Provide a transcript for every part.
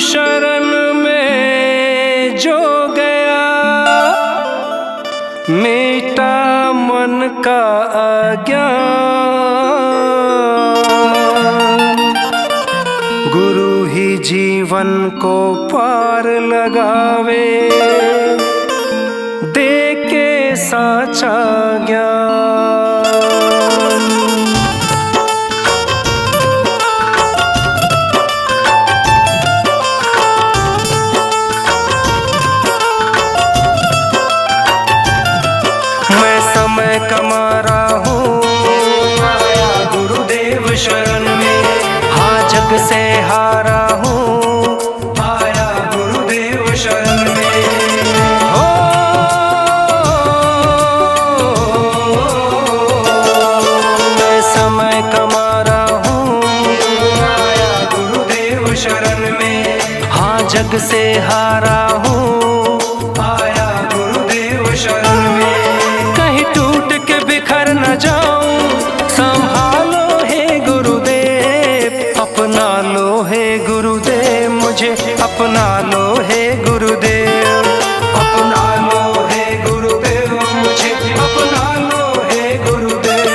शरण में जो गया, मिटा मन का अज्ञान। गुरु ही जीवन को पार लगावे, दे के साचा ज्ञान। मैं समय कमा रहा हूँ, आया गुरुदेव शरण में। हाँ जग से हारा हूँ, आया गुरुदेव शरण में। हो मैं समय कमा रहा हूँ, आया गुरुदेव शरण में। हाँ जग से हारा हूँ, आया गुरुदेव शरण में। कहीं टूट के बिखर न जाऊं, संभालो हे गुरुदेव, अपना लो हे गुरुदेव, मुझे अपना लो हे गुरुदेव, अपना लो हे गुरुदेव, मुझे अपना लो हे गुरुदेव।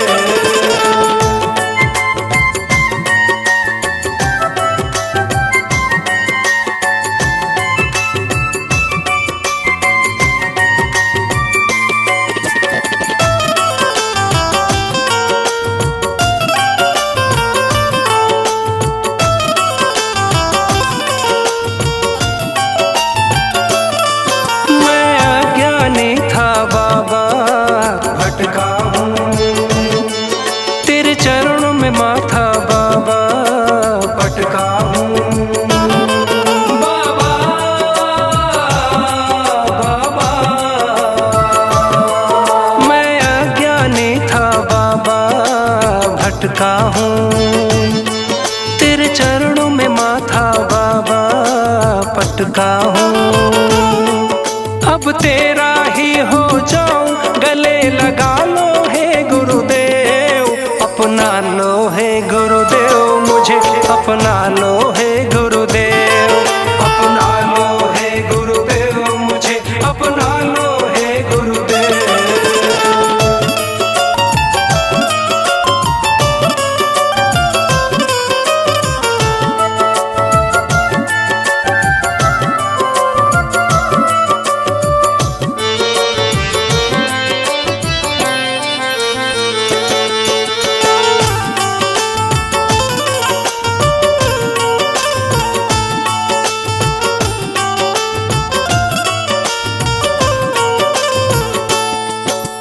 भटका हूँ तेरे चरणों में माथा बाबा, भटका हूँ बाबा, बाबा। मैं अज्ञानी था बाबा, भटका हूँ तेरे चरणों में माथा बाबा, पटका हूँ। अब तेरा ही हो जाऊं, गले लगा लो हे गुरुदेव, अपना लो हे गुरुदेव, मुझे अपना लो हे गुरुदेव, अपना लो हे गुरुदेव, मुझे अपना लो हे गुरुदेव।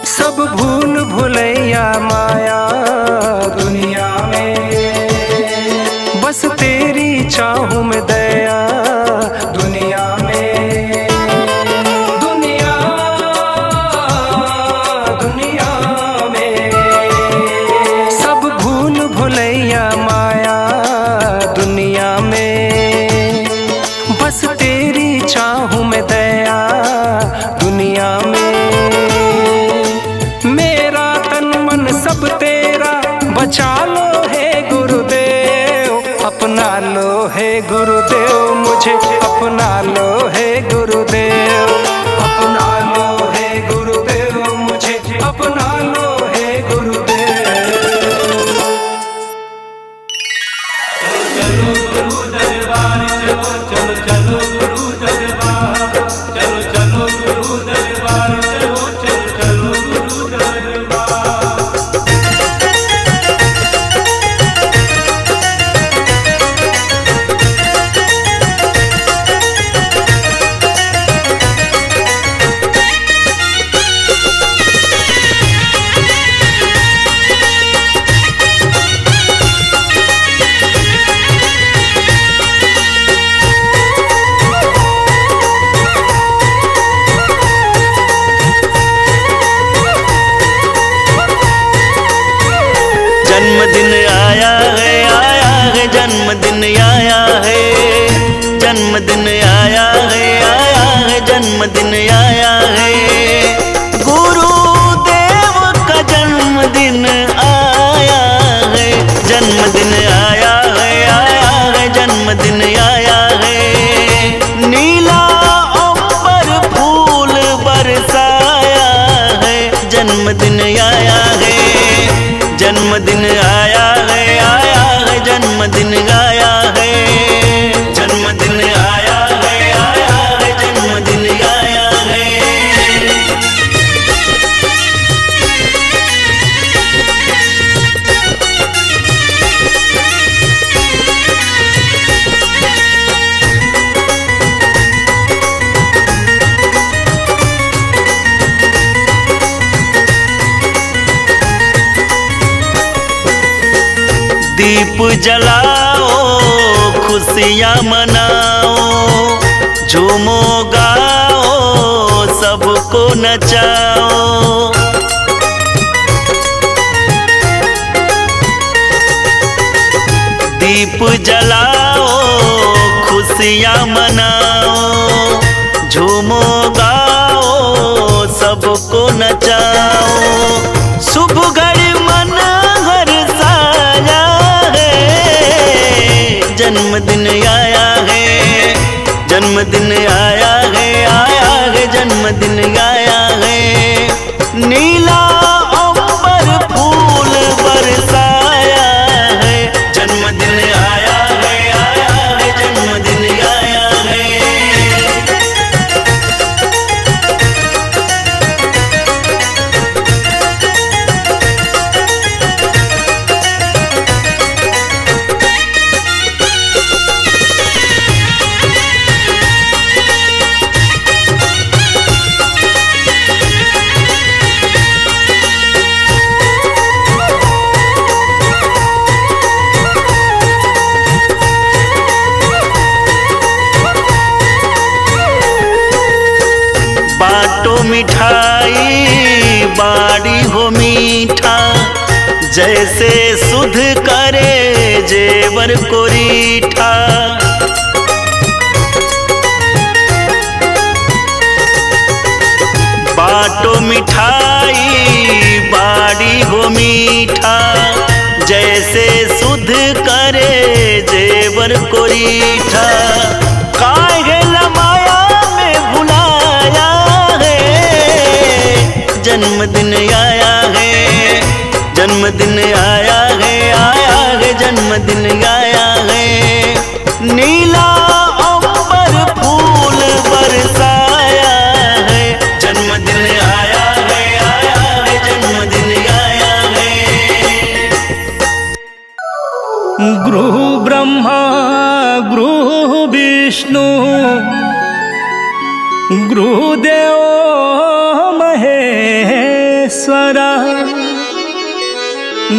सब भूल भुलैया माया दुनिया में, बस तेरी चाहूं में दया दुनिया में। दुनिया दुनिया में सब भूल भुलैया माया दुनिया में, बस तेरी चाहूं में दया दुनिया में। मेरा तन मन सब तेरा, बचा लो हे गुरुदेव, अपना लो हे गुरुदेव, मुझे अपना लो हे गुरुदेव, अपना लो हे गुरुदेव, मुझे अपना लो हे गुरुदेव। चलो गुरु दरबार चलो, चलो चलो गुरु दरबार, चलो चलो गुरु दरबार चलो, चलो चलो गुरु दरबार। जन्मदिन आया है जन्मदिन आया है, जन्मदिन आया है जन्मदिन आया है। गुरुदेव का जन्मदिन आया है, जन्मदिन आया है जन्मदिन आया है। दीप जलाओ खुशियाँ मनाओ, झूमो गाओ सबको नचाओ। दीप जलाओ खुशियाँ मनाओ, झूमो गाओ सबको नचाओ। शुभ घड़ी मन हर साया है, जन्मदिन आया है, जन्मदिन आया है, आया है जन्मदिन आया है। नीला अंबर फूल बरसाया है, जन्मदिन आया है, आया है जन्मदिन आया है। बाटो मिठाई बाड़ी हो मीठा, जैसे सुध करे जेवर को रीठा। बाटो मिठाई बाड़ी हो मीठा, जैसे सुध करे जेवर को रीठा। काहे लमाया में भुलाया है, जन्मदिन आया है, जन्मदिन आया है, आया है जन्मदिन आया है। नीला अंबर फूल बरसाया है, जन्मदिन आया है, आया है जन्मदिन आया है। गुरु ब्रह्मा गुरु विष्णु गुरुदेव महेश्वरा,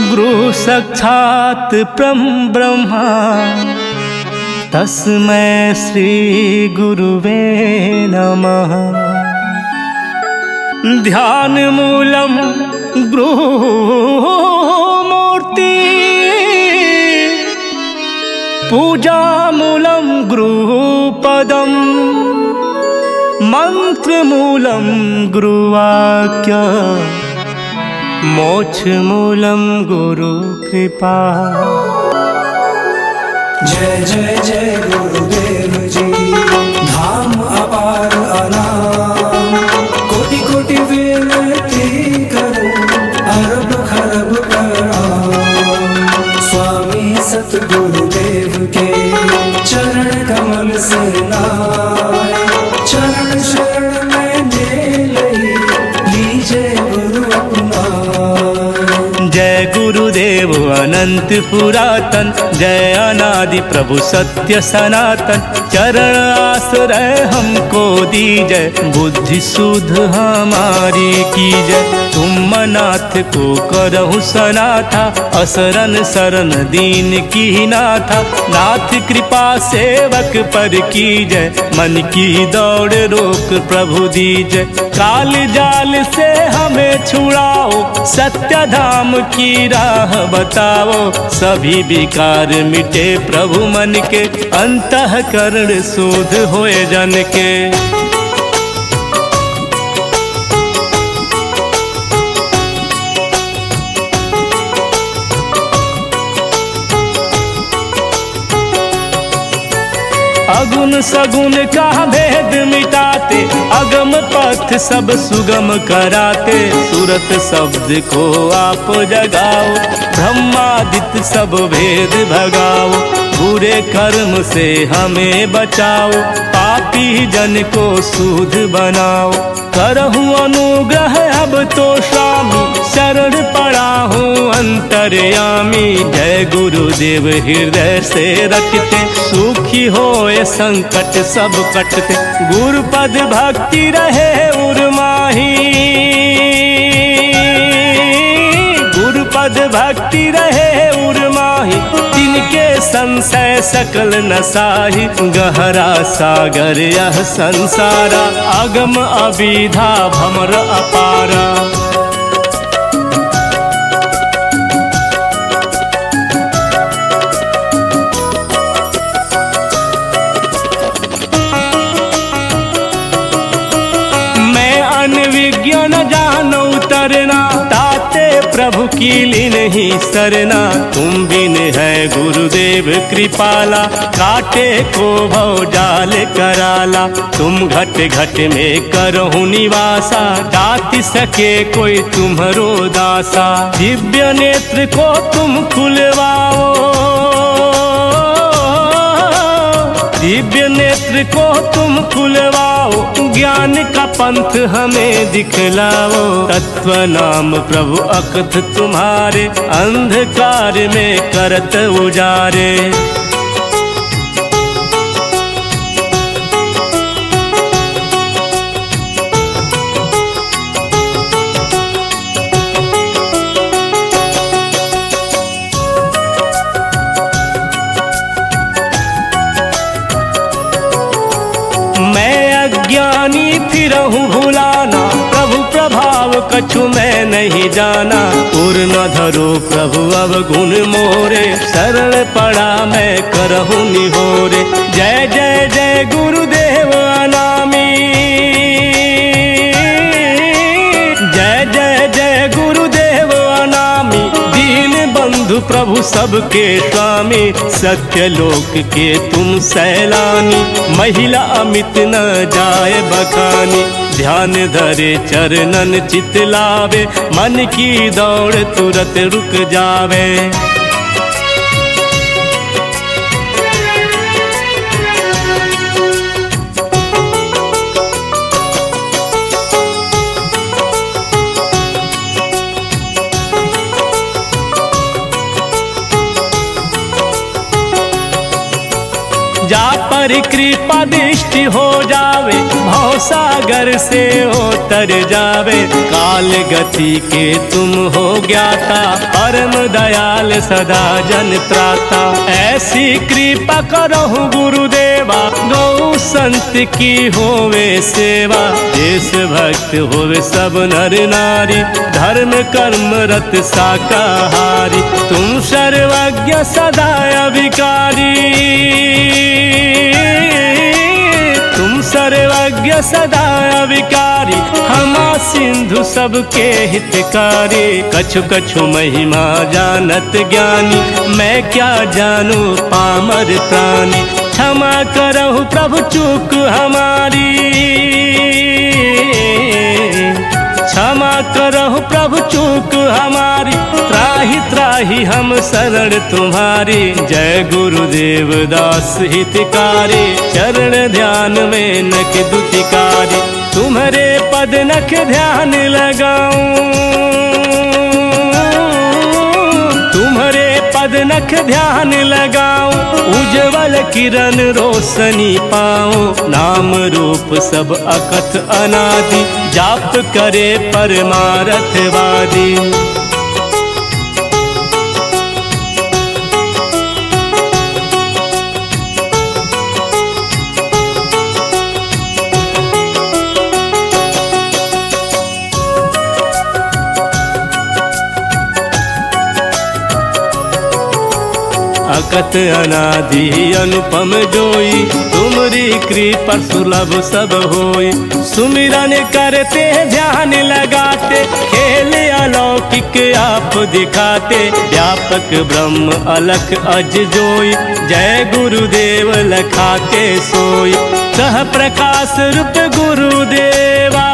गुरु साक्षात् परं ब्रह्मा तस्मै श्री गुरुवे नमः। ध्यान मूलम गुरु मूर्ति, पूजा मूलम गुरुपदम, मंत्र मूलम गुरुवाक्य, मोक्ष मूलम गुरु कृपा। जय जय जय गुरुदेव जी, धाम अपार अनाम, कोटि कोटि विनती करूं, अरब खरब प्रणाम। स्वामी सतगुरुदेव के चरण कमल से नाय, चरण शरण में ले लीजे गुरु अपनाय। जय गुरुदेव अनंत पुरातन, जय अनादि प्रभु सत्य सनातन। चरण आश्रय हमको दीजय, बुद्धि सुध हमारी कीजय। तुम नाथ को करहु सनाथा, असरन शरण दीन की नाथा। नाथ कृपा सेवक पर कीजय, मन की दौड़ रोक प्रभु दीजय। काल जाल से हमें छुड़ाओ, सत्य धाम की राह बताओ। सभी विकार मिटे प्रभु मन के, अंतःकरण शुद्ध होए जन के। अगुण सगुण का भेद मिटाते, अगम पथ सब सुगम कराते। सूरत शब्द को आप जगाओ, ब्रह्मादित्य सब भेद भगाओ। बुरे कर्म से हमें बचाओ, पापी जन को शुद्ध बनाओ। करहु अनुग्रह अब तो स्वामी, शरण पड़ा हूँ अंतर्यामी। जय गुरुदेव हृदय से रटते, सुखी होए संकट सब कटते। गुरुपद भक्ति रहे उर्माही, गुरुपद भक्ति रहे उर्माही। तीन के संशय सकल नसाही, गहरा सागर यह संसारा, अगम अविधा भमर अपारा। विज्ञान जानो तरना, ताते प्रभु की ली नहीं सरना। तुम बिन है गुरुदेव कृपाला, काटे को भव जाल कराला। तुम घट घट में करहु निवासा, दाति सके कोई तुम्हरो दासा। दिव्य नेत्र को तुम खुलवाओ, दिव्य नेत्र को तुम खुलवाओ। ज्ञान का पंथ हमें दिखलाओ, तत्व नाम प्रभु अकथ तुम्हारे। अंधकार में करत उजारे, ज्ञानी फिरहूँ भुलाना। प्रभु प्रभाव कछु मैं नहीं जाना, पूर्ण धरो प्रभु अवगुण मोरे। शरण पड़ा मैं करहूँ निहोरे, जय जय जय गुरुदेव अनामी। जय जय जय गुरुदेव अनामी, दीन बंधु प्रभु सबके स्वामी। सत्यलोक के तुम सैलानी, महिला अमित न जाए बखानी। ध्यान धरे चरणन चित लावे, मन की दौड़ तुरत रुक जावे। जा पर कृपा दृष्टि हो जावे, भव सागर से उतर जावे। काल गति के तुम हो ज्ञाता, परम दयाल सदा जन त्राता। ऐसी कृपा करहु गुरुदेवा, गौ संत की होवे सेवा। देश भक्त होवे सब नर नारी, धर्म कर्म रत शाकाहारी। तुम सर्वज्ञ सदा अविकारी, तुम सर्वज्ञ सदा अविकारी। हमा सिंधु सबके हितकारी, कछु कछु महिमा जानत ज्ञानी। मैं क्या जानू पामर प्राणी, क्षमा करहु प्रभु चूक हमारी। क्षमा करहु प्रभु चूक हमारी, त्राहि त्राहि हम शरण तुम्हारी। जय गुरुदेव दास हितकारी, चरण ध्यान में नख दुतिकारी। तुम्हारे पद नख ध्यान लगाऊं, तुम्हारे पद नख ध्यान लगाऊं। उज्जवल किरण रोशनी पाऊं, नाम रूप सब अकथ अनादि। जाप करे परमार्थवादी, अकथ अनादि अनुपम जोई। तुमरी कृपा सुलभ सब होई, सुमिरन करते ध्यान लगाते। खेल अलौकिक आप दिखाते, व्यापक ब्रह्म अलख अज जोई। जय गुरुदेव लखाते सोई, सह प्रकाश रूप गुरुदेवा।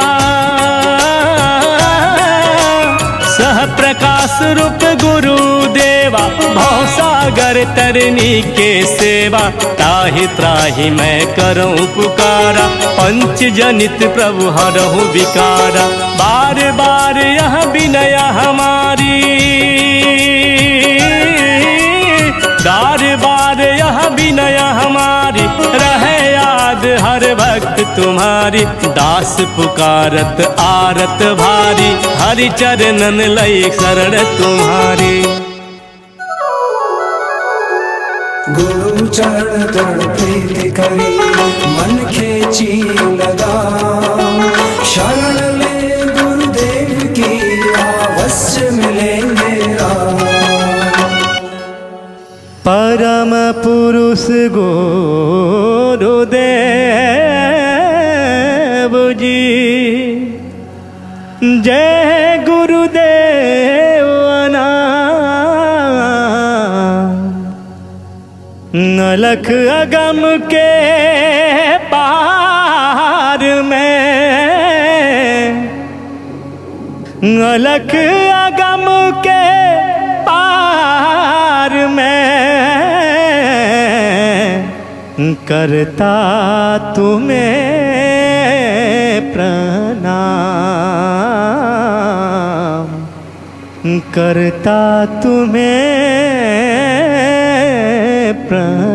सह प्रकाश रूप गुरुदेवा, भव सागर तरनी के सेवा। ताहि त्राहि मैं करऊं पुकारा, पंच जनित प्रभु हरहु विकारा। बार बार यह विनय हमारी, बार बार यह विनय हमारी। रहे याद हर भक्त तुम्हारी, दास पुकारत आरत भारी। हरि चरणन लई शरण तुम्हारी। गुरु चरण तरण प्रीति करी मन खेची लगा शरण ले गुरुदेव की अवश्य मिलेंगे राम। परम पुरुष गुरुदेव जी जय गुरुदेव अलख अगम के पार में अलख अगम के पार में करता तुम्हें प्रणाम करता तुम्हें प्रणाम।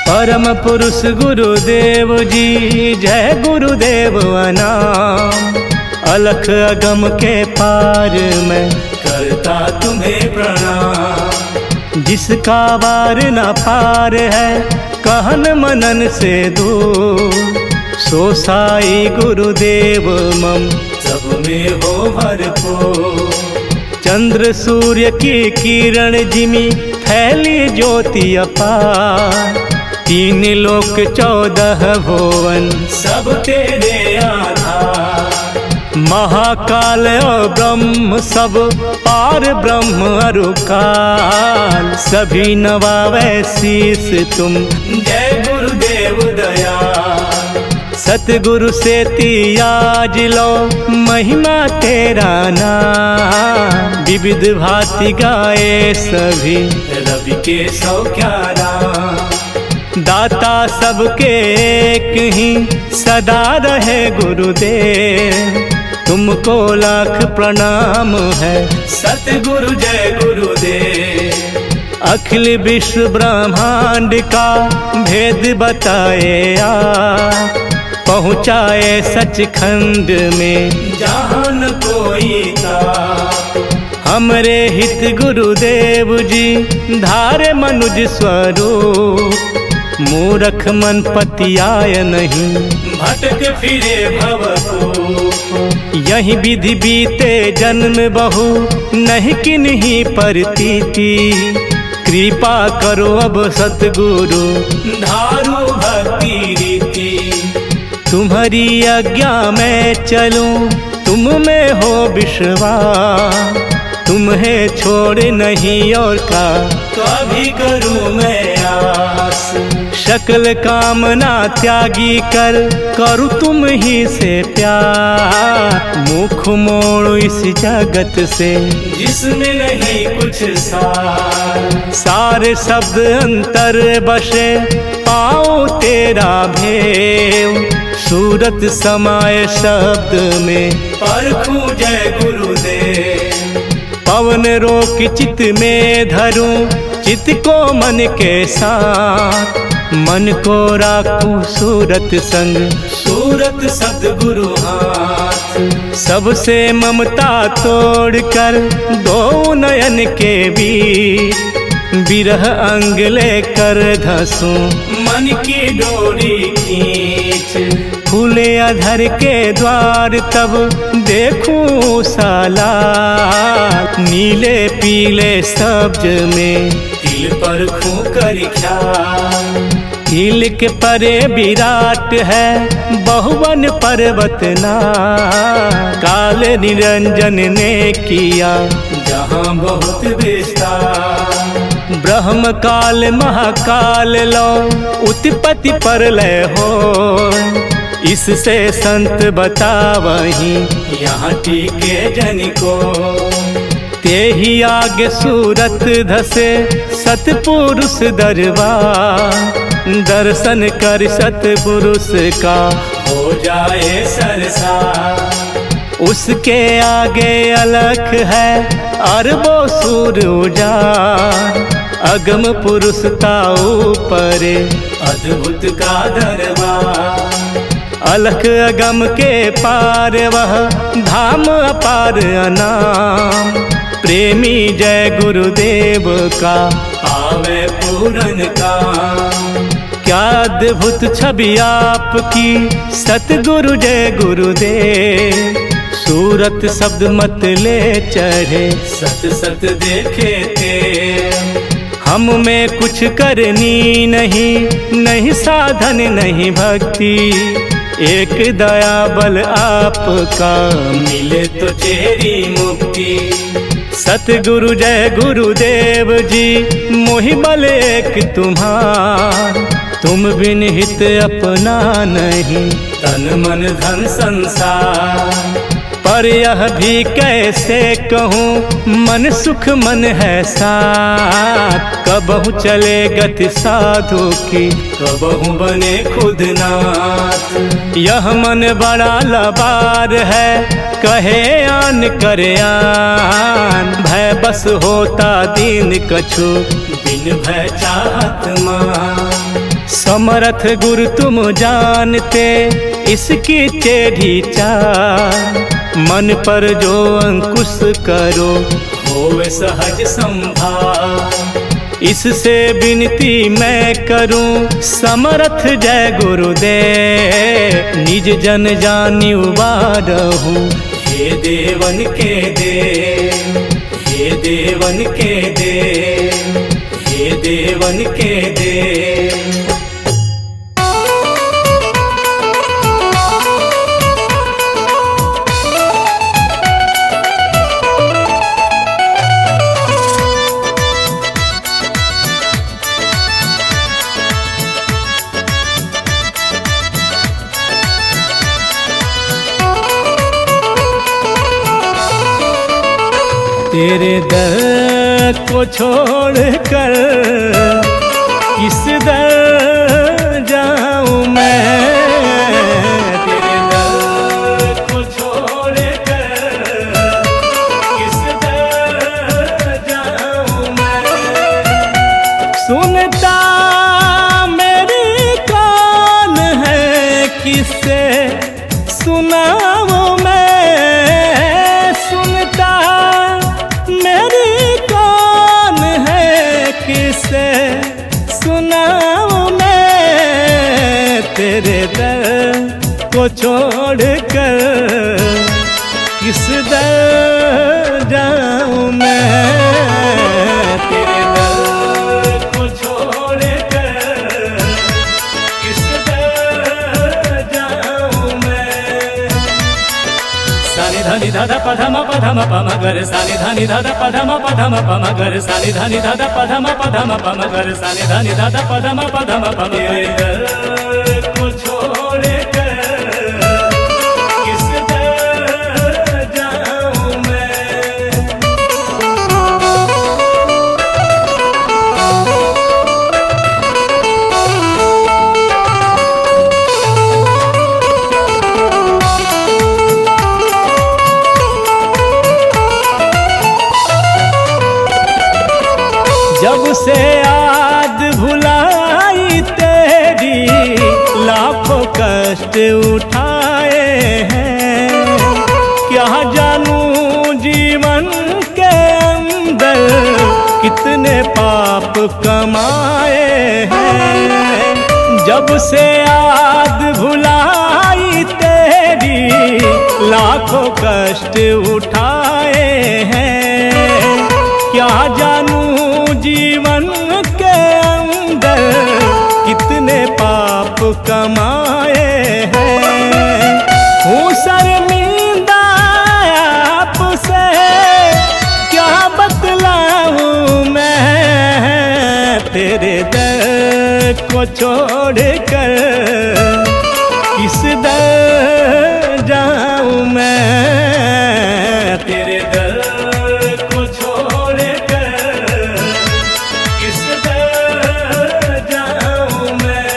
परम पुरुष गुरुदेव जी जय गुरुदेव अनाम अलख अगम के पार में करता तुम्हें प्रणाम। जिसका वार न पार है कहन मनन से दूर सो साई गुरुदेव मम सब में हो भरपूर। चंद्र सूर्य की किरण जिमी फैली ज्योति अपार तीन लोक 14 भुवन सब तेरे आधार। महाकाल और ब्रह्म सब पार ब्रह्म अरुकाल सभी नवावे शीस तुम जय गुरुदेव दयाल। सतगुरु से तियाज लो महिमा तेरा नाम विविध भांति गाए सभी रवि के सौ क्यारा। दाता सबके एक ही सदा रहे गुरुदेव तुमको लाख प्रणाम है सतगुरु जय गुरुदेव। अखिल विश्व ब्रह्मांड का भेद बताए आप पहुँचाए सचखंड में जहाँ न कोई था। हमरे हित गुरुदेव जी धारे मनुज स्वरूप मूरख मन पतियाय नहीं भटक फिरे भवकूप। यही विधि बीते जन्म बहु नहीं किन्हीं परतीति कृपा करो अब सतगुरु धारो भक्ति रीति। तुम्हारी आज्ञा में चलूं तुम में हो विश्वास तुम्हें छोड़ नहीं और का कभी करूं मैं आस। सकल कामना त्यागी कर करूं तुम ही से प्यार मुख मोड़ो इस जगत से जिसमें नहीं कुछ सार। सारे शब्द अंतर बसे पाओ तेरा भेव सूरत समाये शब्द में परखूं जय गुरुदेव। पवन रोक चित में धरूं चित को मन के साथ मन को राखूं सूरत संग सूरत सद्गुरु हाथ। सबसे ममता तोड़कर दो नयन के बीच बिरह अंग लेकर धंसूं मन की डोरी खींच। खुले अधर के द्वार तब देखूं साला नीले पीले सब्ज में तिल पर खू कर ख्याल। तिल के परे विराट है बहुवन पर्वतना काल निरंजन ने किया जहाँ बहुत विस्तार। ब्रह्म काल महाकाल लो उत्पत्ति परलय हो इससे संत बतावहीं यहाँ टीके जन को। ते ही आगे सूरत धसे सतपुरुष दरबार दर्शन कर सतपुरुष का हो जाए सरसार। उसके आगे अलख है अरबों सूर उजाड़ अगम पुरुष का ऊपर अद्भुत का दरबार। अलख अगम के पार वह धाम अपार अनाम। प्रेमी जय गुरुदेव का पावे पूरन का। क्या अद्भुत छवि आपकी सतगुरु जय गुरुदेव। सूरत शब्द मत ले चढ़े सत सत देखे ते। हम में कुछ करनी नहीं साधन नहीं भक्ति। एक दया बल आपका मिले तो चेरी मुक्ति। सतगुरु जय गुरुदेव जी मोहि बल एक तुम्हार। तुम बिन हित अपना नहीं तन मन धन संसार। पर यह भी कैसे कहूँ मन सुख मन है साथ। कबहु चले गति साधु की कबहु बने खुद नाथ। यह मन बड़ा लबार है कहे आन करे आन। भय बस होता दीन कछु बिन भय चाहत मान। समर्थ गुरु तुम जानते इसकी टेढ़ी चाल। मन पर जो अंकुश करो होवे सहज संभाल। इससे विनती मैं करूं समर्थ जय गुरुदेव। निज जन जानि उबारहु हे देवन के देव। हे देवन के देव। हे देवन के देव। तेरे दर को छोड़कर किस दर जाऊं मैं। तेरे दर को छोड़कर किस दर जाऊं मैं। सुनता मेरी कौन है किससे सुनाऊं मैं। सुनता मेरी कौन है किससे सुनाऊं मैं। तेरे दर को छोड़कर किस दर जाऊं मैं। तेरे दर को छोड़कर किस दर जाऊं मैं। सानि धनि धाधा पधम पधम पम गर। सानि धनि धाधा पधम पधम पम गर। सानि धनि धाधा पधम पधम पम गर। सानि धनि धाधा पधम पधम पम गर। को छोड़े कर किस दर जाऊं मैं। जब से याद भुलाई तेरी लाखों कष्ट उठाए हैं। क्या जानूं जीवन के अंदर कितने पाप कमाए हैं। जब से याद भुलाई तेरी लाखों कष्ट उठाए हैं। क्या जानूं जीवन के अंदर कितने पाप कमाए हैं। हूँ शर्मिंदा आपसे क्या बतलाऊं मैं। तेरे दर को छोड़कर किस दर जाऊं मैं। तेरे दर को छोड़कर किस दर जाऊं मैं।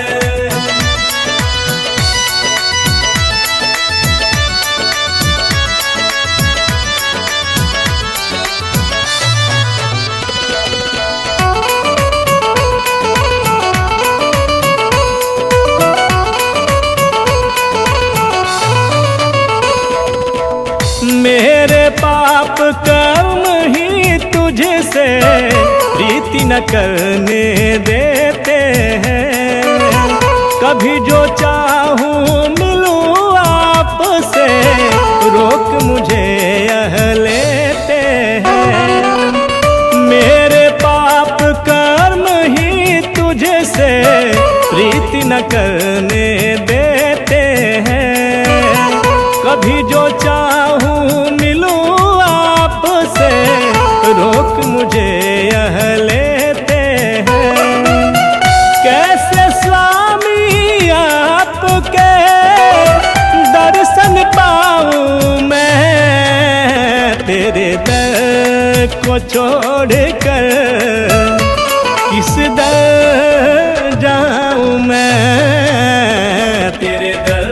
न करने देते हैं। कभी जो चाहूं मिलूं आपसे, रोक मुझे यह लेते हैं। मेरे पाप कर्म ही तुझसे प्रीति न करने देते हैं। कभी जो चाहूं मिलूं आपसे, रोक मुझे यह लेते हैं। कैसे स्वामी आपके दर्शन पाऊं मैं, तेरे दर को छोड़कर किस दर जाऊं मैं, तेरे दर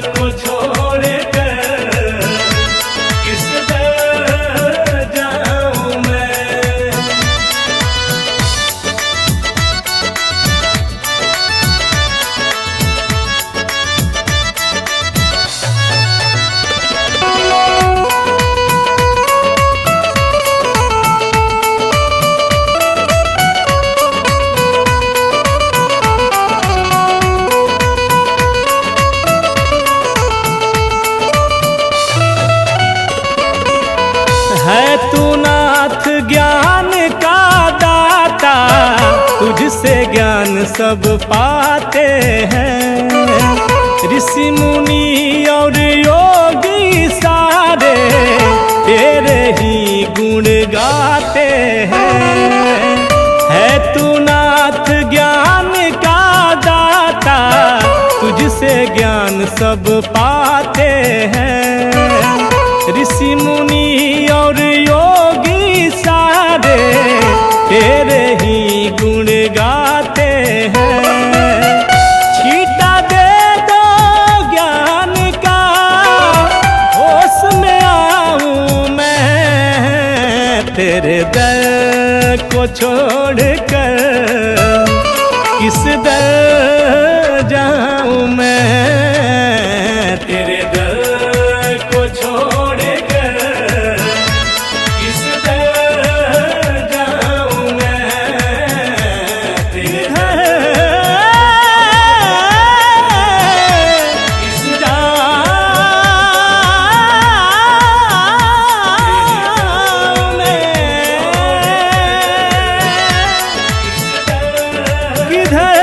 को छोड़कर किस दर जाऊं मैं। है तू नाथ ज्ञान का दाता, तुझसे ज्ञान सब पाते हैं। ऋषि मुनि और योगी सारे तेरे ही गुण गाते हैं। है तू नाथ ज्ञान का दाता, तुझसे ज्ञान सब पाते हैं। ऋषि मुनि और योगी सारे तेरे ही गुण गाते हैं। छीटा दे दो ज्ञान का, होश में आऊं मैं, तेरे दर को छोड़कर किस दर जाऊं मैं, तेरे दर को छोड़कर किस दर जाऊं मैं, तेरे दर किस जाऊं मैं, किधर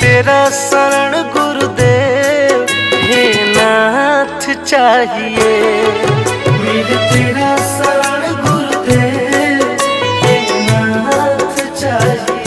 तेरा शरण गुरुदेव हे नाथ चाहिए। मेरे तेरा शरण गुरुदेव हे नाथ चाहिए।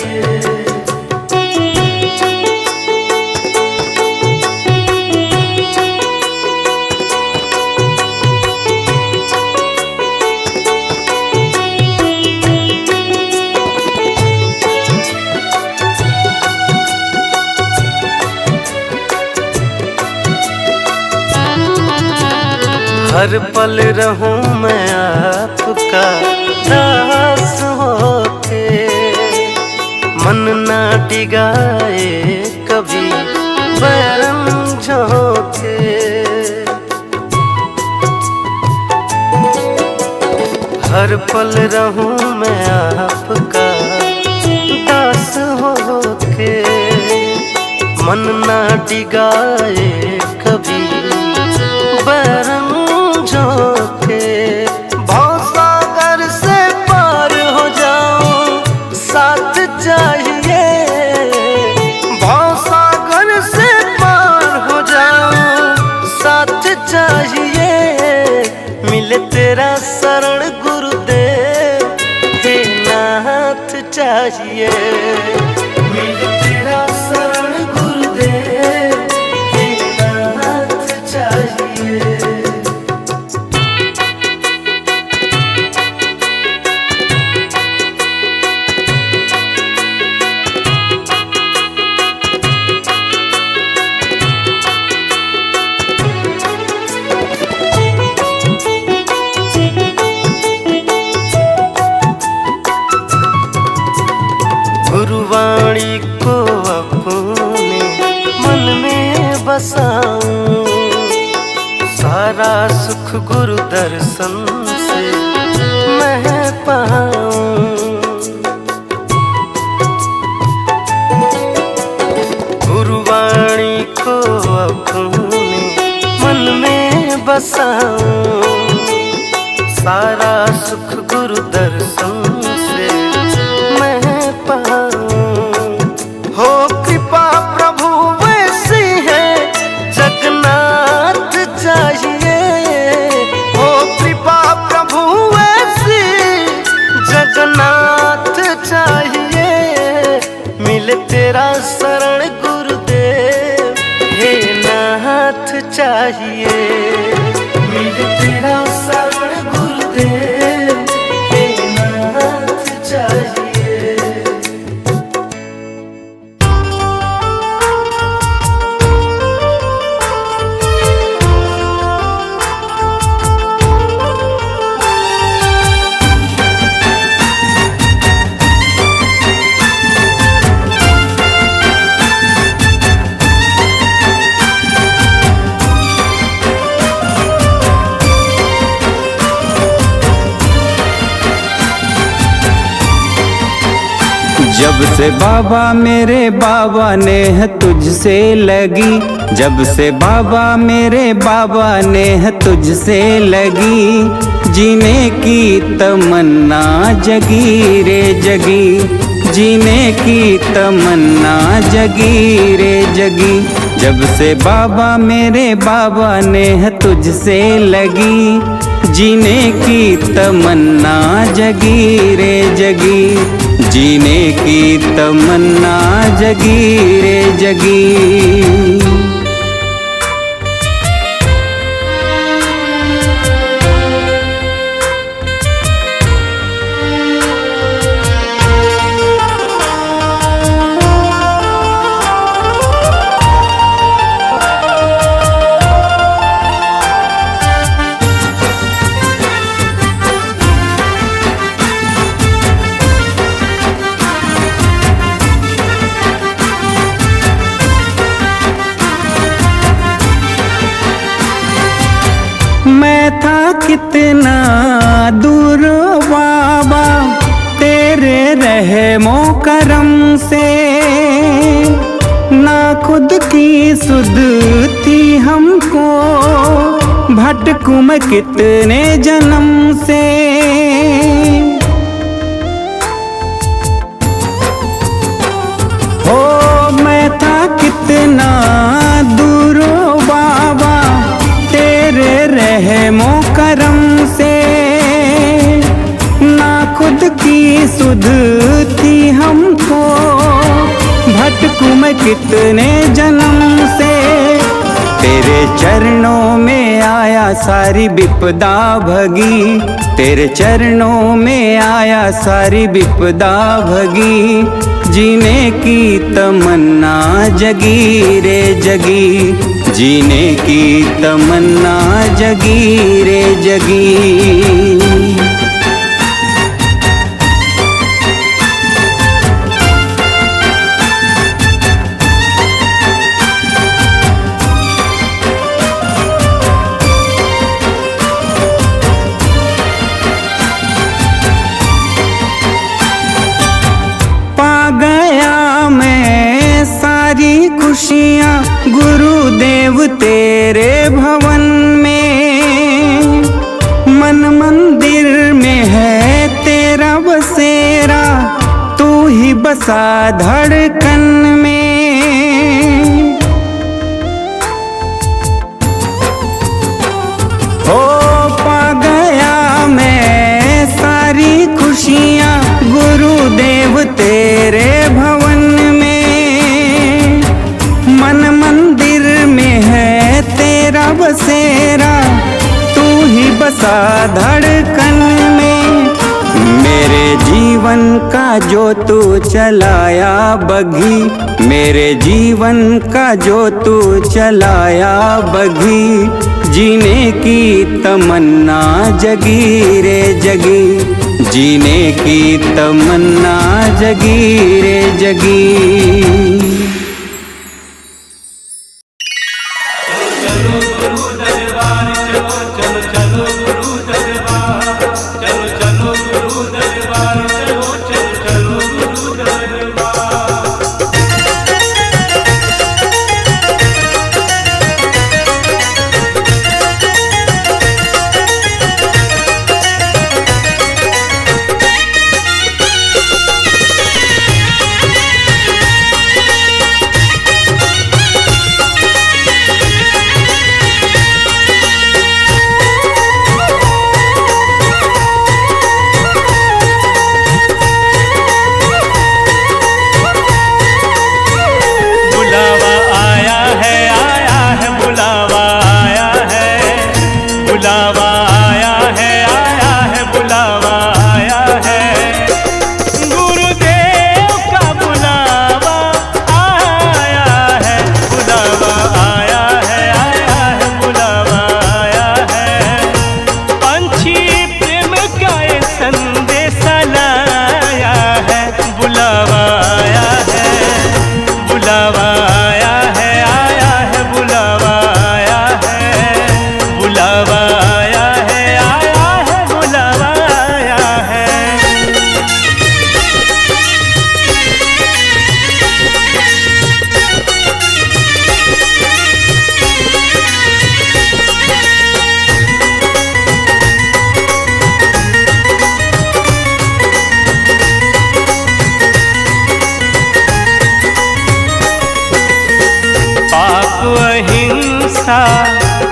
हर पल रहूं मैं आपका दास होके, मन ना डिगाए कभी बैरम झोंके। हर पल रहूं मैं आपका दास होके, मन ना डिगाए कभी शरण गुरुदेव, हे नाथ चाहिए। मिले तेरा शरण गुरुदेव, हे नाथ चाहिए। गुरुवाणी को अपने मन में बसाऊं, सारा सुख गुरु दर्शन से मैं पाऊं। गुरुवाणी को अपने मन में बसाऊं, सारा सुख गुरु दर्शन से मैं पाऊं। हो कृपा प्रभु वैसी है, जगन्नाथ चाहिए। हो कृपा प्रभु वैसी, जगन्नाथ चाहिए। मिले तेरा शरण गुरुदेव, हे नाथ चाहिए। मिले तेरा शरण गुरुदेव, हे नाथ चाहिए। जब से बाबा मेरे बाबा ने है तुझसे लगी, जब से बाबा मेरे बाबा ने है तुझसे लगी, जीने की तमन्ना जगी रे जगी, जीने की तमन्ना जगी रे जगी। जब से बाबा मेरे बाबा ने है तुझसे लगी, जीने की तमन्ना जगी रे जगी, जीने की तमन्ना जगी रे जगी। मैं था कितना दूर बाबा तेरे रहमो करम से, ना खुद की सुध थी हमको, भटकूं मैं कितने जन्म से। हो मैं था कितना दूर बाबा तेरे रहमो करम से, ना खुद की सुध थी हमको, भटकूं मैं कितने जन्म से। तेरे चरणों में आया सारी विपदा भगी, तेरे चरणों में आया सारी विपदा भगी, जीने की तमन्ना जगी रे जगी, जीने की तमन्ना जगी रे जगी। खुशियाँ गुरुदेव तेरे भवन में, मन मंदिर में है तेरा बसेरा, तू ही बसा धड़कन में। हो पा गया मैं धड़कन में। मेरे जीवन का जो तू चलाया बघी, मेरे जीवन का जो तू चलाया बघी, जीने की तमन्ना जगी रे जगी, जीने की तमन्ना जगी रे जगी।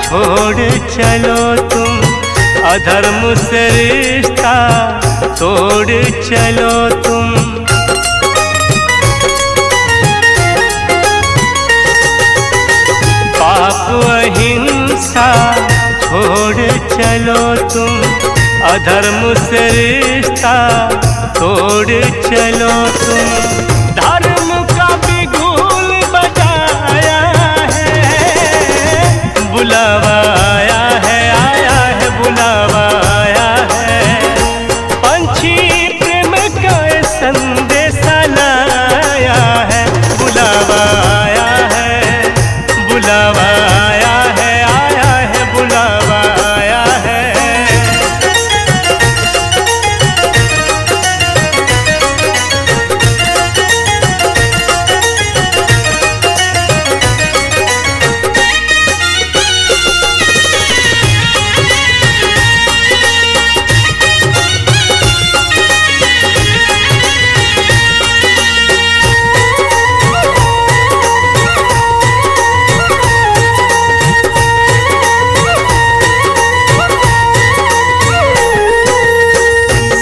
छोड़ चलो तुम, अधर्म से रिश्ता तोड़ चलो तुम। पाप अहिंसा छोड़ चलो तुम, अधर्म से रिश्ता तोड़ चलो तुम। धर्म का बिगुल बजाया है, बुलावा आया है बुलावा आया है। पंछी प्रेम का संदेशा लाया है, बुलावा आया है बुलावा आया है बुलावा आया है।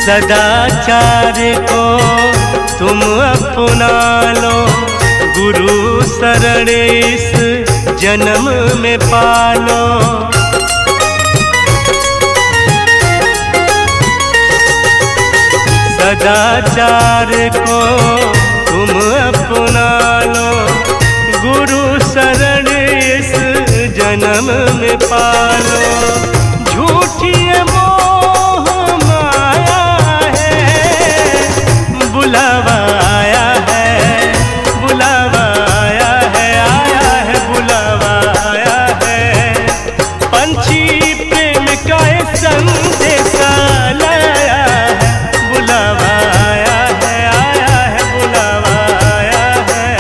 सदाचार को तुम अपना लो, गुरु शरण इस जन्म में पालो। सदाचार को तुम अपना लो, गुरु शरण इस जन्म में पालो। झूठी मोह माया है, बुलावा आया है बुलावा आया है बुलावा आया है। पंछी प्रेम का संदेशा लाया है, बुलावा आया है बुलावा आया है।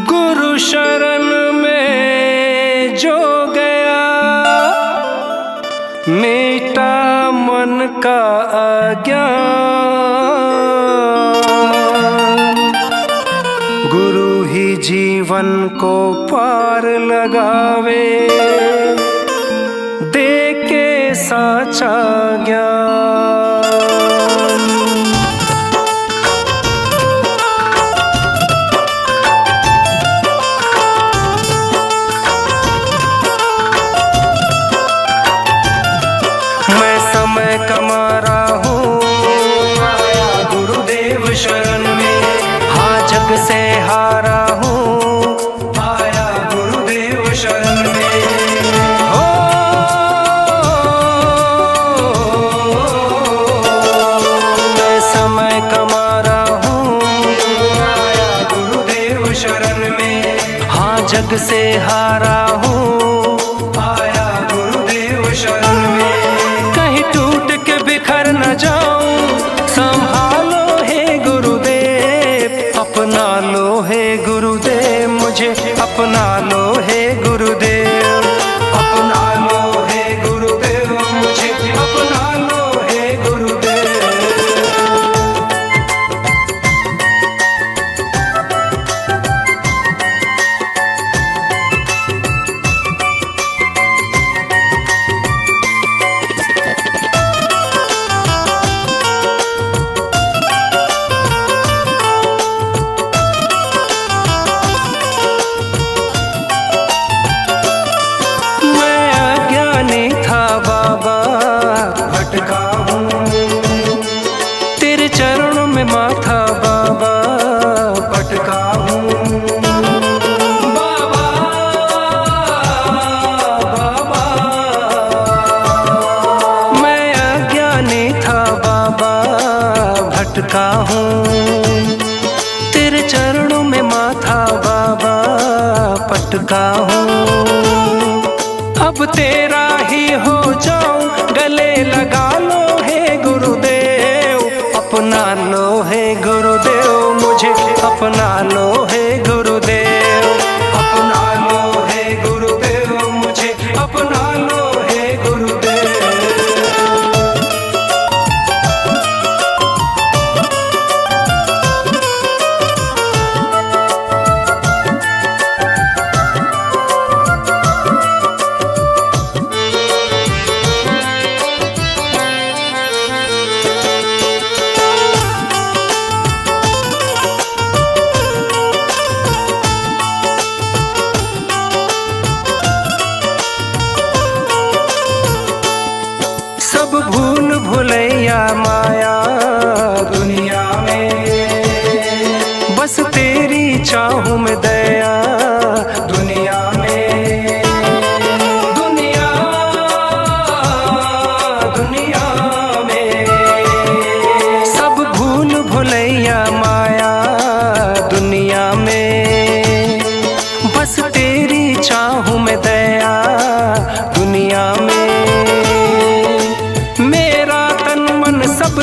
गुरु शरण में जो गया, मिटा मन का अज्ञान। गुरु ही जीवन को पार लगावे, साचा ज्ञान। मैं समय कमा रहा हूँ आया गुरुदेव शरण में, हाँ जग से हारा हूँ आया गुरुदेव शरण में। हो मैं समय कमा रहा हूँ आया गुरुदेव शरण में, हाँ जग से हारा हूँ आया गुरुदेव शरण में। कहीं टूट के बिखर न जाऊं, संभालो हे गुरुदेव, अपना लो हे गुरुदेव, मुझे अपना लो हे गुरुदेव, अपना लो हे गुरुदेव, मुझे अपना लो हे गुरुदेव। मैं अज्ञानी था बाबा, भटका हूँ तेरे चरणों में माथा बाबा, भटका हूँ बाबा, बाबा। मैं अज्ञानी था बाबा, भटका हूँ तेरे चरणों में माथा बाबा, पटका हूँ। अब तेरा ही हो जाऊं, गले लगा लो हे गुरुदेव, अपना लो हे गुरुदेव, मुझे अपना लो हे गुरुदेव, अपना लो हे गुरुदेव, मुझे अपना लो हे गुरुदेव। सब भूल भुलैया माया दुनिया में, बस तेरी चाहूं मैं दया दुनिया में, दुनिया दुनिया में। सब भूल भुलैया माया दुनिया में, बस तेरी चाहूं मैं दया दुनिया में। मेरा तन मन सब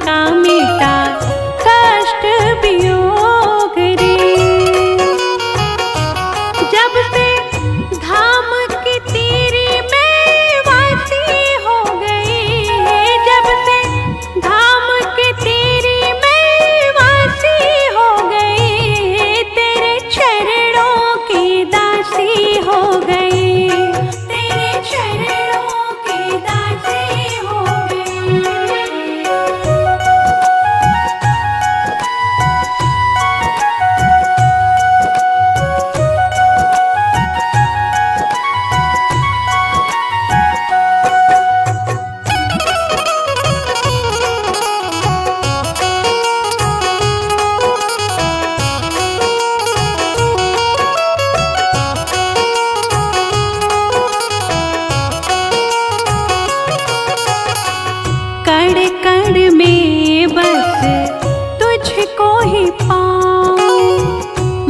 का मिटा कष्ट वियोग रे। जब से धाम की तेरी मैं वासी हो गई, जब से धाम की तेरी मैं वासी हो गई, तेरे चरणों की दासी हो गई, तेरे चरणों की दासी हो गई। कण कण में बस तुझको ही पाऊं,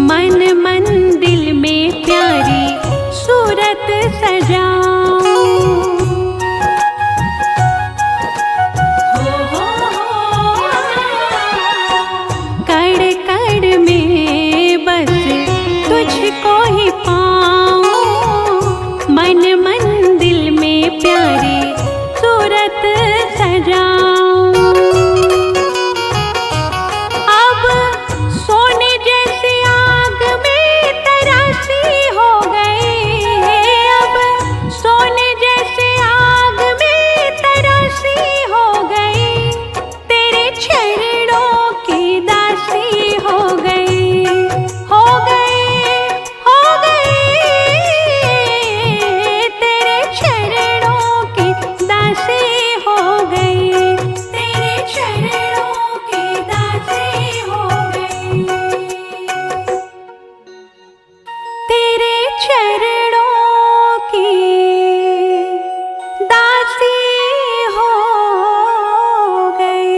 मन मंदिर में प्यारी सूरत सजाऊं। कण कण में बस तुझको ही पाऊं, मन मंदिर में प्यारी सूरत सजाऊं। अब सोने जैसी आग में तरासी हो गई, अब सोने जैसी आग में तरासी हो गई, तेरे चरणों की दासी हो गई, हो गई, हो गई, तेरे चरणों की दासी हो गई, तेरे चरणों की दासी हो गई, तेरे चरणों की दासी हो गई।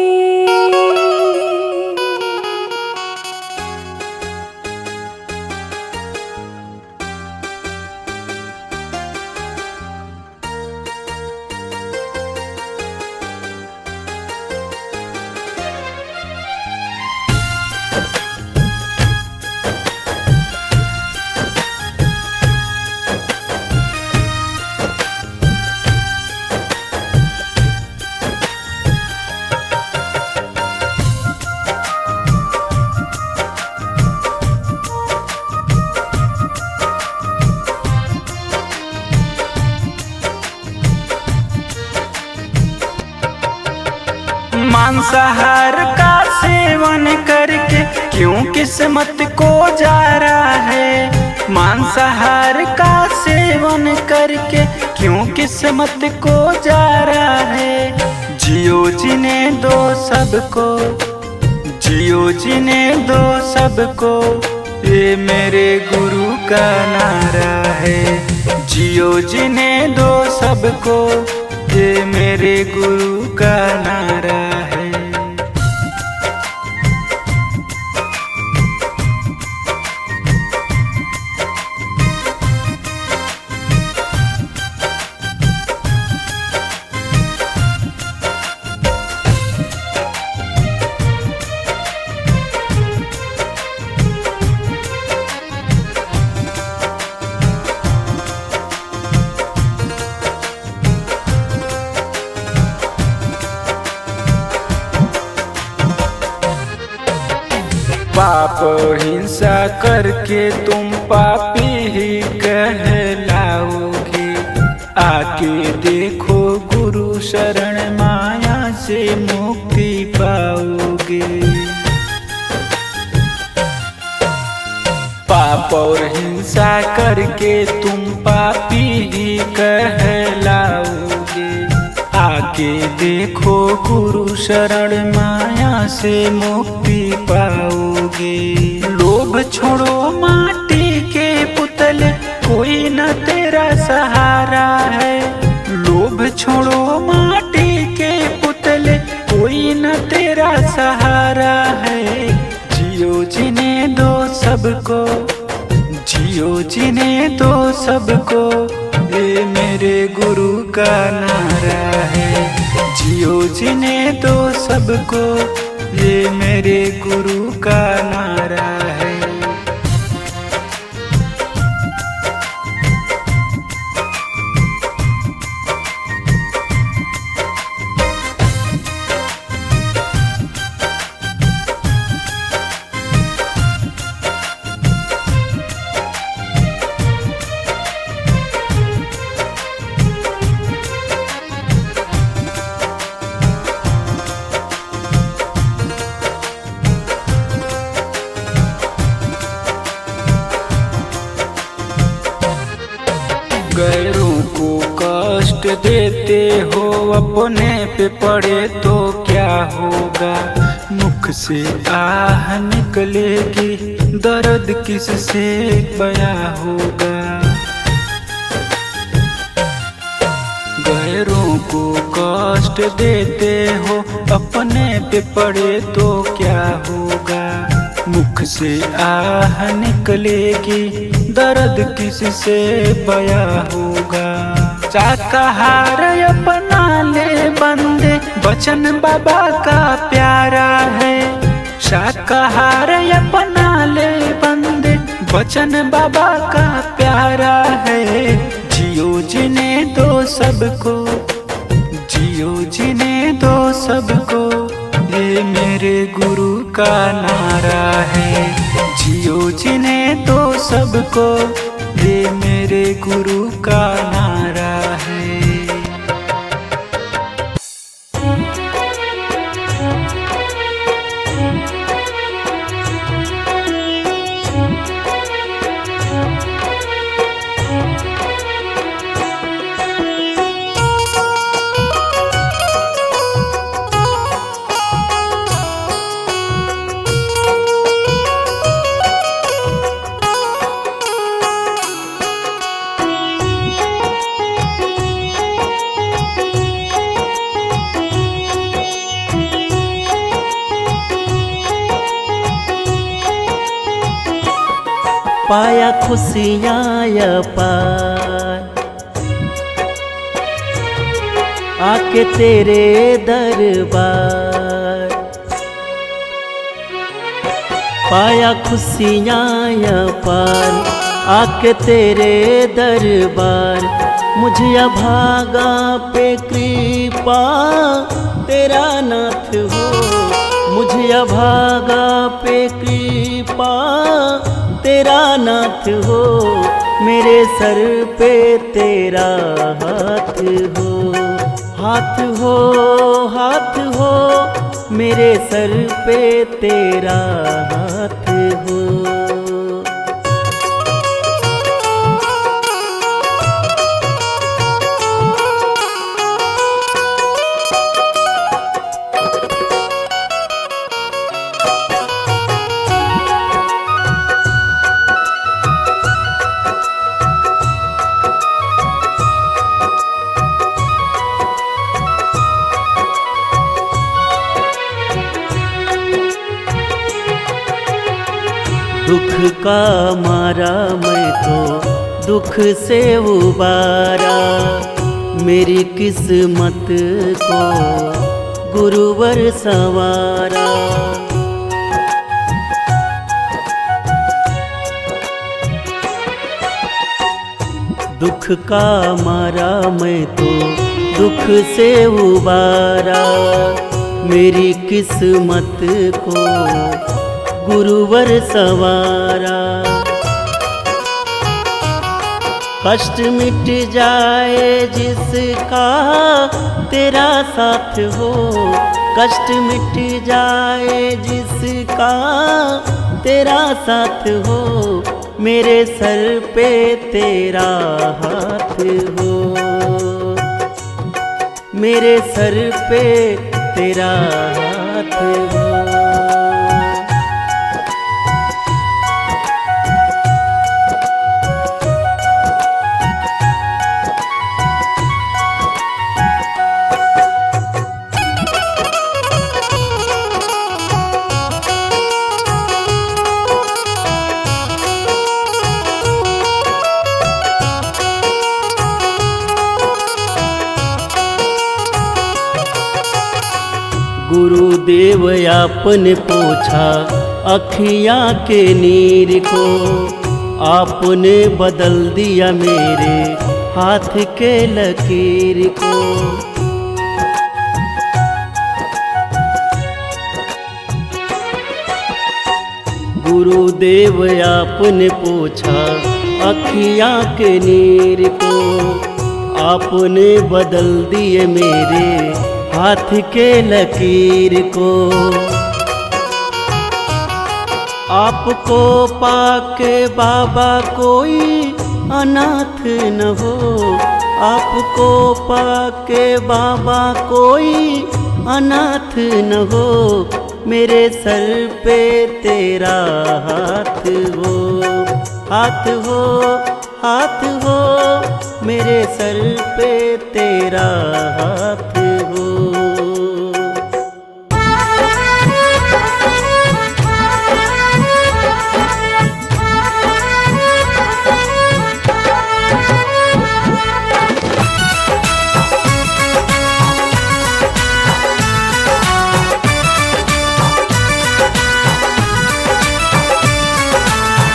मांसाहार का सेवन करके क्यों किस्मत को जा रहा है, मांसाहार का सेवन करके क्यों किस्मत को जा रहा है। जियो जीने दो सबको, जियो जीने दो सबको, ये मेरे गुरु का नारा है। जियो जीने दो सबको, ये मेरे गुरु का नारा है। पाप हिंसा करके तुम पापी ही कहलाओगे, आके देखो गुरु शरण माया से मुक्ति पाओगे। पाप और हिंसा करके तुम पापी ही कहलाओगे, आके देखो गुरु शरण माया से मुक्ति पाओगे। लोभ छोड़ो माटी के पुतले, कोई न तेरा सहारा है। लोभ छोड़ो माटी के पुतले, कोई न तेरा सहारा है। जियो जीने दो सबको, जियो जीने दो सबको, ये मेरे गुरु का नारा है। जियो जीने दो सबको, ये मेरे गुरु का नारा है। गैरों को कष्ट देते हो, अपने पे पड़े तो क्या होगा। मुख से आह निकलेगी, दर्द किससे बयां होगा। गैरों को कष्ट देते हो, अपने पे पड़े तो क्या होगा। मुख से आह निकलेगी, दर्द किससे बयां होगा। शाकाहार अपना ले बंदे, वचन बाबा का प्यारा है। शाकाहार अपना ले बंदे, वचन बाबा का प्यारा है। जियो जीने दो सबको, जियो जीने दो सबको, ये मेरे गुरु का नारा है। जियो जीने दो सबको, ये मेरे गुरु का नारा है। पाया खुशियाँ पार, आके तेरे दरबार। पाया खुशियाँ पार, आके तेरे दरबार। मुझे अभागा पे कृपा तेरा नाथ हो, मुझे अभागा पे कृपा तेरा नाथ हो। मेरे सर पे तेरा हाथ हो, हाथ हो, हाथ हो, मेरे सर पे तेरा हाथ हो। दुख का मारा मैं तो दुख से उबारा, मेरी किस्मत को गुरुवर संवारा। दुख का मारा मैं तो दुख से उबारा, मेरी किस्मत को गुरुवर संवारा। कष्ट मिट जाए जिसका तेरा साथ हो, कष्ट मिट जाए जिसका तेरा साथ हो। मेरे सर पे तेरा हाथ हो, मेरे सर पे तेरा हाथ हो। गुरुदेव आपने पोछा अखियाँ के नीर को, आपने बदल दिया मेरे हाथ के लकीर को। गुरुदेव आपने पोछा अखियाँ के नीर को, आपने बदल दिए मेरे हाथ के लकीर को। आपको पाके बाबा कोई अनाथ न हो, आपको पाके बाबा कोई अनाथ न हो। मेरे सर पे तेरा हाथ हो, हाथ हो, हाथ हो, मेरे सर पे तेरा हाथ हो।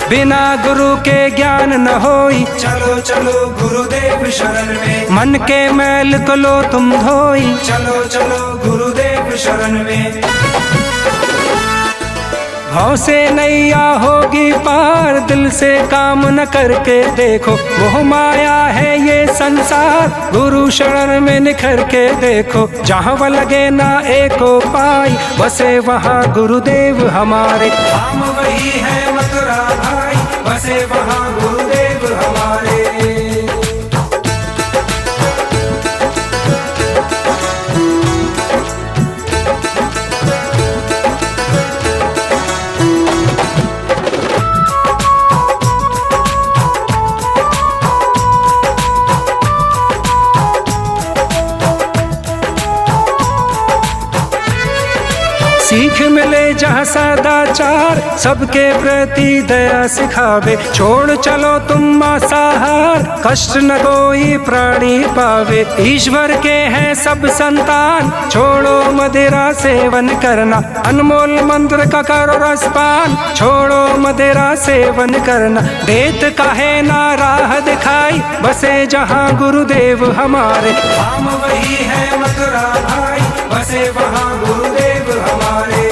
बिना गुरु के ज्ञान न होई, चलो चलो गुरुदेव शरण में। मन के मैल को लो तुम धोई, चलो चलो गुरुदेव शरण में। भाव से नैया होगी पार, दिल से काम न करके देखो। मोह माया है ये संसार, गुरु शरण में निखर के देखो। जहाँ वो लगे ना एको पाई, बसे वहाँ गुरुदेव हमारे। हम वही है मथुरा भाई, बसे वहाँ गुरुदेव हमारे। सीख मिले जहाँ सदाचार, सबके प्रति दया सिखावे। छोड़ चलो तुम मांसाहार, कष्ट न कोई प्राणी पावे। ईश्वर के हैं सब संतान, छोड़ो मदिरा सेवन करना। अनमोल मंत्र का करो रसपान, छोड़ो मदिरा सेवन करना। देत काहे ना राह दिखाई, बसे जहाँ गुरुदेव हमारे। हम वही है मथुरा भाई, बसे वहाँ गुरुदेव हमारे।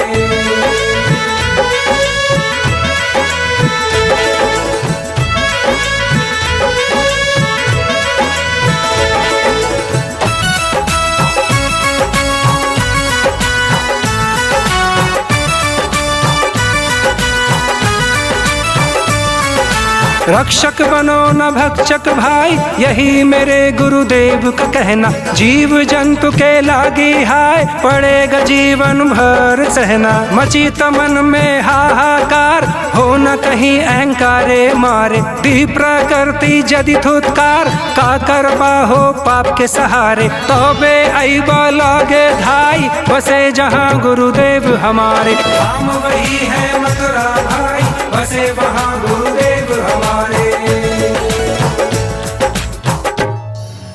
रक्षक बनो न भक्षक भाई, यही मेरे गुरुदेव का कहना। जीव जंतु के लागी हाय, पड़ेगा जीवन भर सहना। मची तमन में हाहाकार, हो न कहीं अहंकारे मारे। दी प्रकृति यदि थुतकार, का कर पाहो पाप के सहारे। तौबे ऐबा लागे धाई, बसे जहाँ गुरुदेव हमारे। हम वही है मथुरा भाई, बसे वहाँ गुरुदेव हमारे।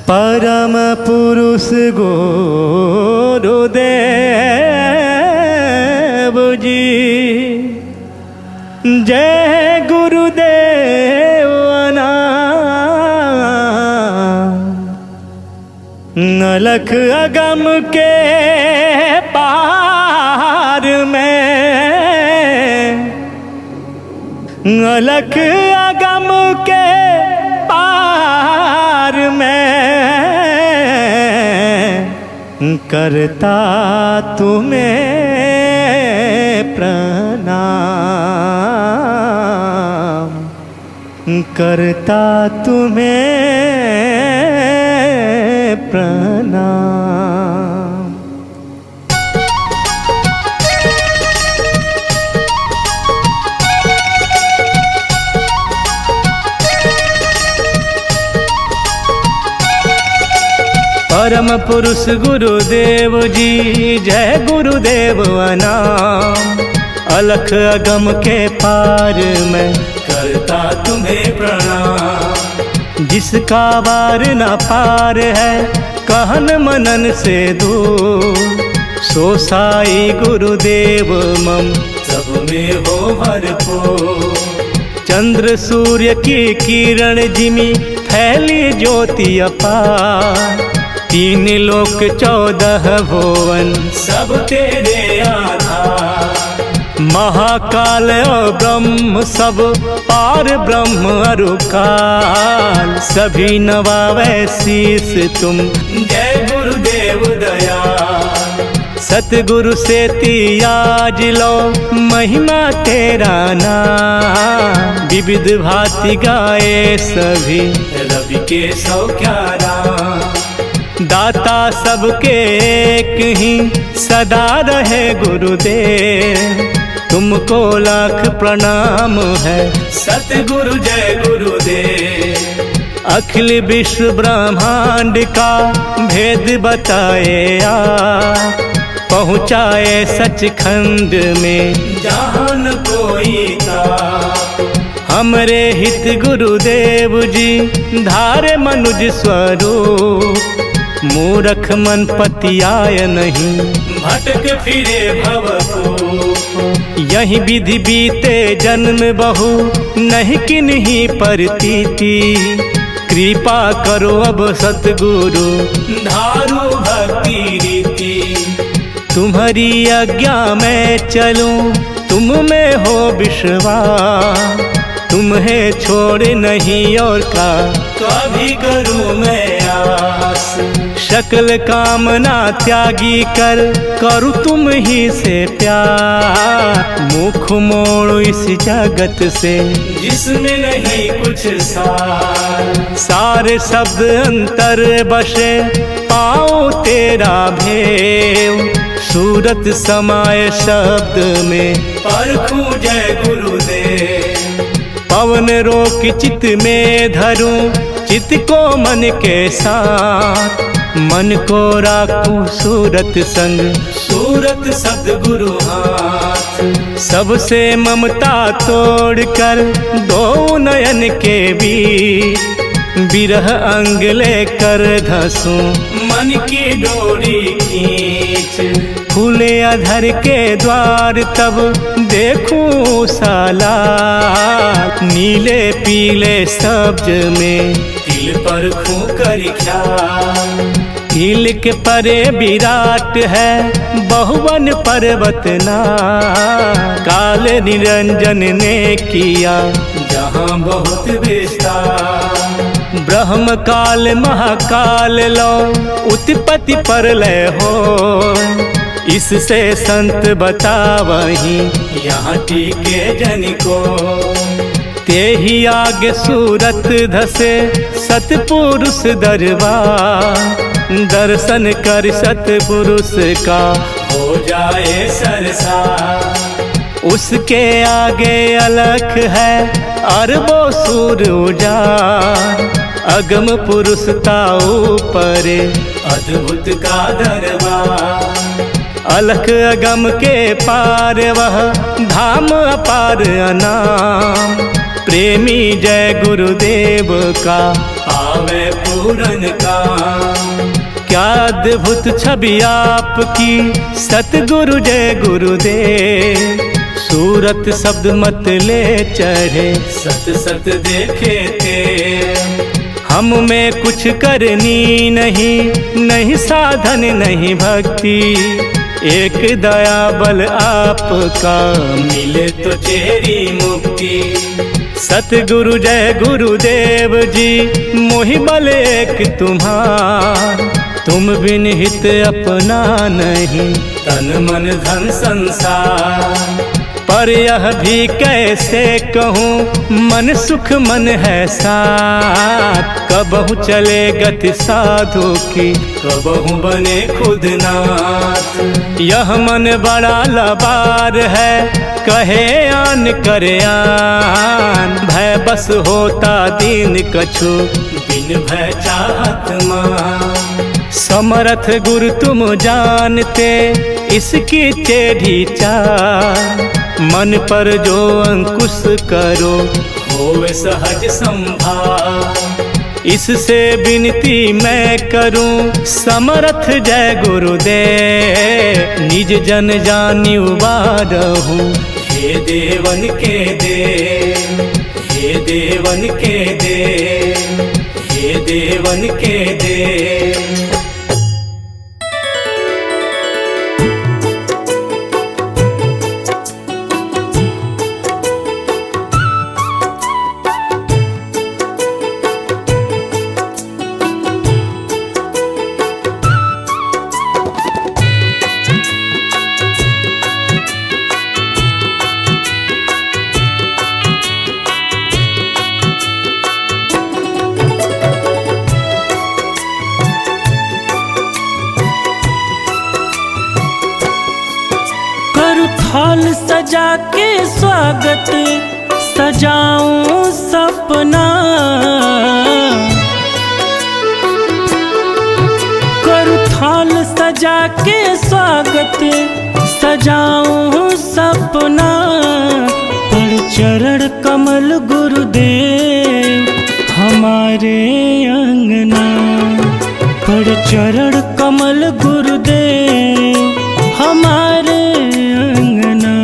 परम पुरुष गुरुदेव जी, जय गुरुदेव अलख अगम के पार में, अलख अगम के पार में करता तुम्हें प्रणाम, करता तुम्हें प्रणाम। परम पुरुष गुरुदेव जी, जय गुरुदेव अनाम। अलख अगम के पार में करता तुम्हें प्रणाम। जिसका वार न पार है कहन मनन से दूर, सो साई गुरुदेव मम सब में हो भरपूर। चंद्र सूर्य की किरण जिमी फैली ज्योति अपार। 3 लोक 14 भुवन सब तेरे आधार। महाकाल और ब्रह्म सब पार ब्रह्म अरुकाल। सभी नवावे शीस तुम जय गुरुदेव दयाल। सतगुरु से तियाज लो महिमा तेरा नाम। विविध भांति गाए सभी रवि के 111। दाता सबके एक ही सदा रहे गुरुदेव। तुमको लाख प्रणाम है सतगुरु जय गुरुदेव। अखिल विश्व ब्रह्मांड का भेद बताए आप। पहुँचाए सचखंड में जहाँ न कोई था। हमरे हित गुरुदेव जी धारे मनुज स्वरूप। मूरख मन पतियाय नहीं भटक फिरे भवकूप। यही विधि बीते जन्म बहु नहीं किन्हीं परतीति। कृपा करो अब सतगुरु धारू भक्ति रीति। तुम्हारी आज्ञा में चलूं तुम में हो विश्वास। तुम्हें छोड़ नहीं और का कभी करूं मैं आस। सकल कामना त्यागी कर करूं तुम ही से प्यार। मुख मोड़ इस जगत से जिसमें नहीं कुछ सार। सारे शब्द अंतर बसे पाओ तेरा भेव। सूरत समाये शब्द में परखूं जय गुरुदेव। पवन रोक चित में धरूं चित को मन के साथ। मन को राखूं सूरत संग सूरत सद्गुरु हाथ। सबसे ममता तोड़ कर दो नयन के बीच। बिरह अंग लेकर धंसूं मन की डोरी खींच। खुले अधर के द्वार तब देखूं साला। नीले पीले सब्ज में तिल पर खू कर ख्याल। तिल के परे विराट है बहुवन पर्वतना। काल निरंजन ने किया जहाँ बहुत विस्तार। ब्रह्म काल महाकाल लो उत्पत्ति प्रलय हो। इससे संत बतावहीं यहाँ टीके जन को। ते ही आगे सूरत धसे सतपुरुष दरबार। दर्शन कर सतपुरुष का हो जाए सरसार। उसके आगे अलख है अरबों सूर उजाड़। अगम पुरुष ताऊ परे अद्भुत का दरबार। अलख अगम के पार वह धाम अपार अनाम। प्रेमी जय गुरुदेव का आवे पूरन का। क्या अद्भुत छवि आपकी सतगुरु जय गुरुदेव। सूरत शब्द मत ले चढ़े सत सत देखे थे। हम में कुछ करनी नहीं साधन नहीं भक्ति। एक दया बल आपका मिले तो तेरी मुक्ति। सतगुरु जय गुरुदेव जी मोहि बल एक तुम्हार। तुम बिन हित अपना नहीं तन मन धन संसार। पर यह भी कैसे कहूँ मन सुख मन है साथ। कबहु चले गति साधु की कबहु बने खुद नाथ। यह मन बड़ा लबार है कहे आन करे आन। भय बस होता दीन कछु बिन भय चाहत मान। समर्थ गुरु तुम जानते इसकी टेढ़ी चाल। मन पर जो अंकुश करो होवे सहज संभार। इससे विनती मैं करूं समर्थ जय गुरुदेव। निज जन जानि उबारहूं हे देवन के देव, हे देवन के देव, हे देवन के देव। थाल सजा के स्वागत सजाऊं सपना, करूं थाल सजा के स्वागत सजाऊं सपना। पर चरण कमल गुरुदेव हमारे अंगना, पर चरण कमल गुरुदेव हमारे अंगना।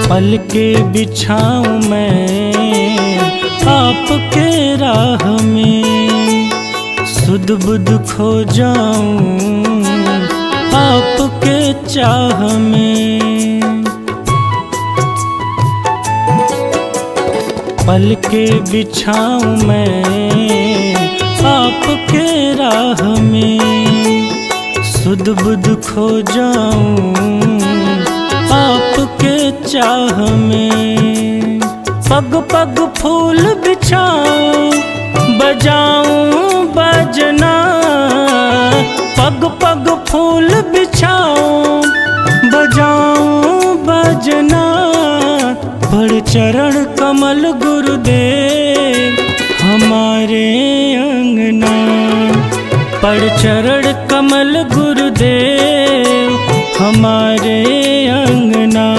पल के बिछाऊं मैं आपके राह में, सुध बुध खो जाऊं आपके चाह में। पल के बिछाऊं मैं आपके राह में, सुध बुध खो जाऊं आपके चाह में। पग पग फूल बिछाऊं बजाऊं बजना, पग पग फूल बिछाऊं बजाऊं बजना। पर चरण कमल गुरुदेव हमारे अंगना, पर चरण कमल गुरुदेव हमारे अंगना।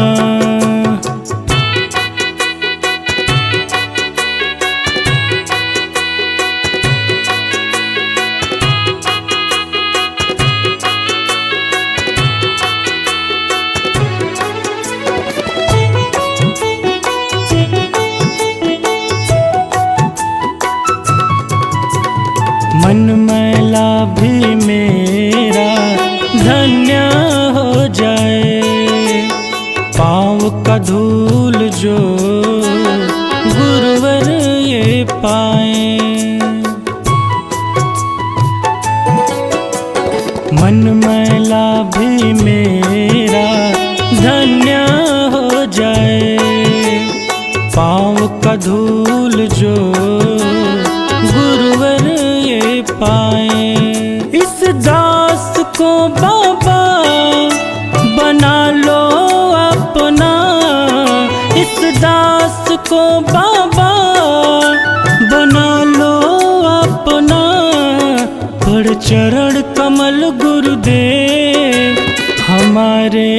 मन मैला भी मेरा धन्य हो जाए, पाँव का धूल जो गुरुवर ये पाए। मन मैला भी मेरा धन्य हो जाए, पाँव का धूल जो गुरुवर ये पाए। इस दास को बाबा बना लो अपना, इस दास को बाबा बना लो अपना। पर चरण कमल गुरुदेव हमारे